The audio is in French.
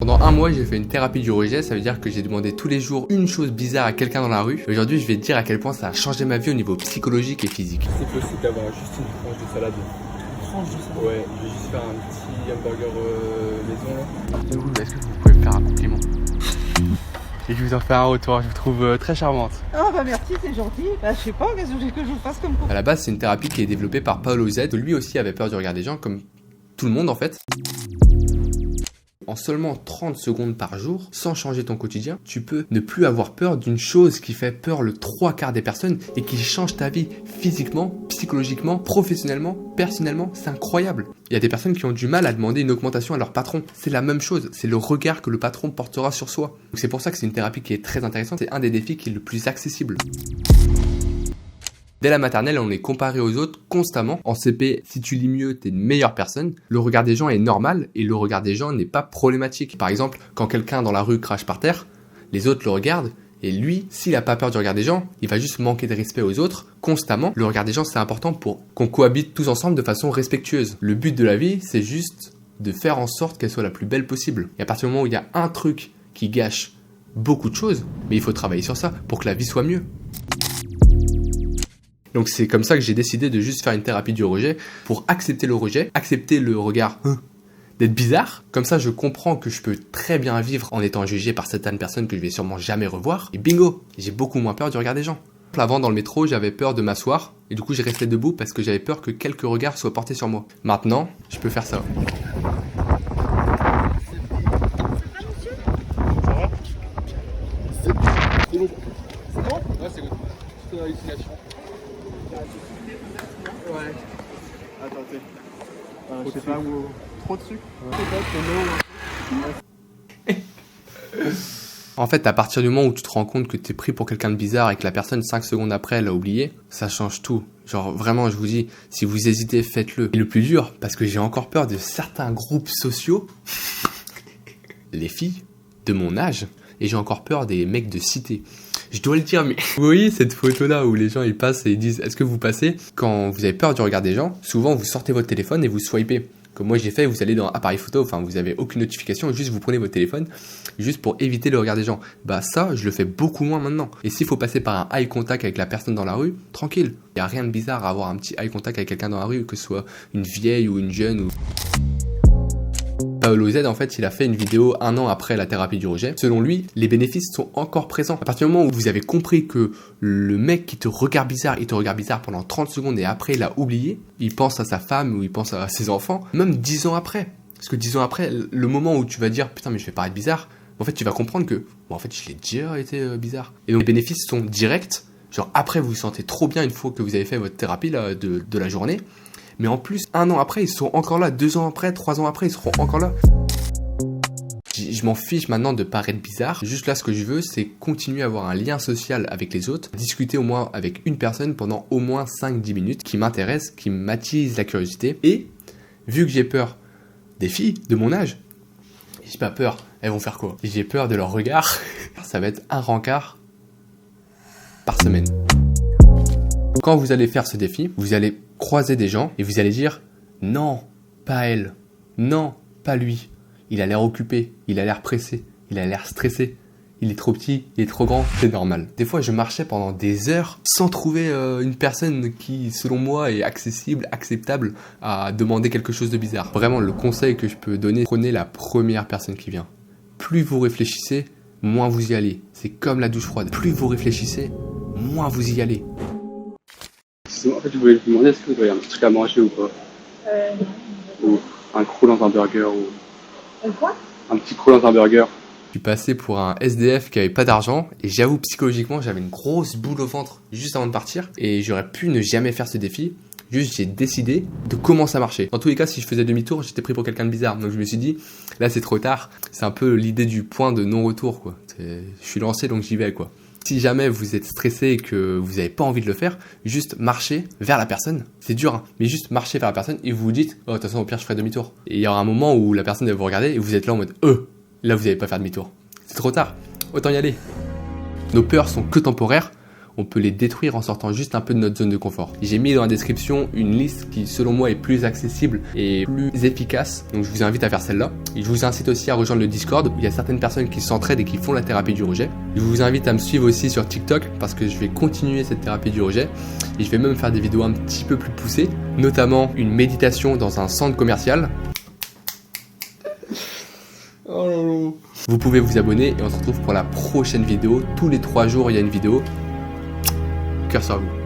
Pendant un mois, j'ai fait une thérapie du rejet, ça veut dire que j'ai demandé tous les jours une chose bizarre à quelqu'un dans la rue. Aujourd'hui, je vais te dire à quel point ça a changé ma vie au niveau psychologique et physique. C'est possible d'avoir juste une tranche de salade. Une tranche de salade? Ouais, je vais juste faire un petit hamburger maison là. De vous, est-ce que vous pouvez me faire un compliment? Et je vous en fais un retour, je vous trouve très charmante. Ah bah merci, c'est gentil. Bah je sais pas, qu'est-ce que je vous fasse comme À la base, c'est une thérapie qui est développée par Paolo Z. Lui aussi avait peur du regard des gens, comme tout le monde en fait. En seulement 30 secondes par jour, sans changer ton quotidien, tu peux ne plus avoir peur d'une chose qui fait peur le 3/4 des personnes et qui change ta vie physiquement, psychologiquement, professionnellement, personnellement. C'est incroyable. Il y a des personnes qui ont du mal à demander une augmentation à leur patron. C'est la même chose, c'est le regard que le patron portera sur soi. Donc c'est pour ça que c'est une thérapie qui est très intéressante. C'est un des défis qui est le plus accessible. Dès la maternelle, on est comparé aux autres constamment. En CP, si tu lis mieux, t'es une meilleure personne. Le regard des gens est normal et le regard des gens n'est pas problématique. Par exemple, quand quelqu'un dans la rue crache par terre, les autres le regardent et lui, s'il a pas peur du regard des gens, il va juste manquer de respect aux autres constamment. Le regard des gens, c'est important pour qu'on cohabite tous ensemble de façon respectueuse. Le but de la vie, c'est juste de faire en sorte qu'elle soit la plus belle possible. Et à partir du moment où il y a un truc qui gâche beaucoup de choses, mais il faut travailler sur ça pour que la vie soit mieux. Donc c'est comme ça que j'ai décidé de juste faire une thérapie du rejet pour accepter le rejet, accepter le regard d'être bizarre. Comme ça, je comprends que je peux très bien vivre en étant jugé par certaines personnes que je vais sûrement jamais revoir. Et bingo, j'ai beaucoup moins peur du regard des gens. Avant, dans le métro, j'avais peur de m'asseoir et du coup, j'ai resté debout parce que j'avais peur que quelques regards soient portés sur moi. Maintenant, je peux faire ça. C'est bon. C'est bon? Ouais, c'est bon. C'est une hallucination. Ouais. Attendez. Je sais pas où. Trop de sucre. En fait, à partir du moment où tu te rends compte que t'es pris pour quelqu'un de bizarre et que la personne 5 secondes après elle l'a oublié, ça change tout. Genre vraiment, je vous dis, si vous hésitez, faites-le. Et le plus dur, parce que j'ai encore peur de certains groupes sociaux, les filles de mon âge, et j'ai encore peur des mecs de cité. Je dois le dire, mais vous voyez cette photo-là où les gens ils passent et ils disent « Est-ce que vous passez ?» Quand vous avez peur du regard des gens, souvent vous sortez votre téléphone et vous swipez. Comme moi j'ai fait, vous allez dans appareil photo, enfin vous avez aucune notification, juste vous prenez votre téléphone, juste pour éviter le regard des gens. Bah ça, je le fais beaucoup moins maintenant. Et s'il faut passer par un eye contact avec la personne dans la rue, tranquille. Il n'y a rien de bizarre à avoir un petit eye contact avec quelqu'un dans la rue, que ce soit une vieille ou une jeune ou... Paolo Z, en fait, il a fait une vidéo 1 an après la thérapie du rejet. Selon lui, les bénéfices sont encore présents. À partir du moment où vous avez compris que le mec qui te regarde bizarre, il te regarde bizarre pendant 30 secondes et après il a oublié, il pense à sa femme ou il pense à ses enfants, même 10 ans après. Parce que 10 ans après, le moment où tu vas dire « Putain, mais je vais paraître bizarre », en fait, tu vas comprendre que « En fait, je l'ai déjà été bizarre ». Et donc, les bénéfices sont directs. Genre, après, vous vous sentez trop bien une fois que vous avez fait votre thérapie là, de la journée. Mais en plus, 1 an après, ils seront encore là. 2 ans après, 3 ans après, ils seront encore là. Je m'en fiche maintenant de paraître bizarre. Juste là, ce que je veux, c'est continuer à avoir un lien social avec les autres. Discuter au moins avec une personne pendant au moins 5-10 minutes qui m'intéresse, qui m'attise la curiosité. Et, vu que j'ai peur des filles de mon âge, j'ai pas peur. Elles vont faire quoi? J'ai peur de leur regard. Ça va être un rencard par semaine. Quand vous allez faire ce défi, vous allez croiser des gens et vous allez dire « Non, pas elle. Non, pas lui. Il a l'air occupé. Il a l'air pressé. Il a l'air stressé. Il est trop petit. Il est trop grand. C'est normal. » Des fois, je marchais pendant des heures sans trouver une personne qui, selon moi, est accessible, acceptable à demander quelque chose de bizarre. Vraiment, le conseil que je peux donner, prenez la première personne qui vient. Plus vous réfléchissez, moins vous y allez. C'est comme la douche froide. Plus vous réfléchissez, moins vous y allez. En fait, je voulais vous demander, est-ce que vous avez un petit truc à manger ou pas? Ou un croc dans un burger ou... Quoi? Un petit croc dans un burger. Je suis passé pour un SDF qui avait pas d'argent et j'avoue psychologiquement j'avais une grosse boule au ventre juste avant de partir et j'aurais pu ne jamais faire ce défi. Juste j'ai décidé de comment ça marchait. Dans tous les cas, si je faisais demi-tour, j'étais pris pour quelqu'un de bizarre. Donc je me suis dit, là c'est trop tard. C'est un peu l'idée du point de non-retour quoi. Je suis lancé donc j'y vais quoi. Si jamais vous êtes stressé et que vous n'avez pas envie de le faire, juste marchez vers la personne. C'est dur, hein, mais juste marchez vers la personne et vous vous dites « Oh, de toute façon, au pire, je ferai demi-tour. » Et il y aura un moment où la personne va vous regarder et vous êtes là en mode « Là, vous n'allez pas faire demi-tour. C'est trop tard. Autant y aller. » Nos peurs sont que temporaires. on peut les détruire en sortant juste un peu de notre zone de confort. J'ai mis dans la description une liste qui selon moi est plus accessible et plus efficace, donc je vous invite à faire celle-là. Et je vous incite aussi à rejoindre le Discord où il y a certaines personnes qui s'entraident et qui font la thérapie du rejet. Je vous invite à me suivre aussi sur TikTok parce que je vais continuer cette thérapie du rejet et je vais même faire des vidéos un petit peu plus poussées, notamment une méditation dans un centre commercial. Vous pouvez vous abonner et on se retrouve pour la prochaine vidéo. Tous les 3 jours il y a une vidéo. Cœur sur vous.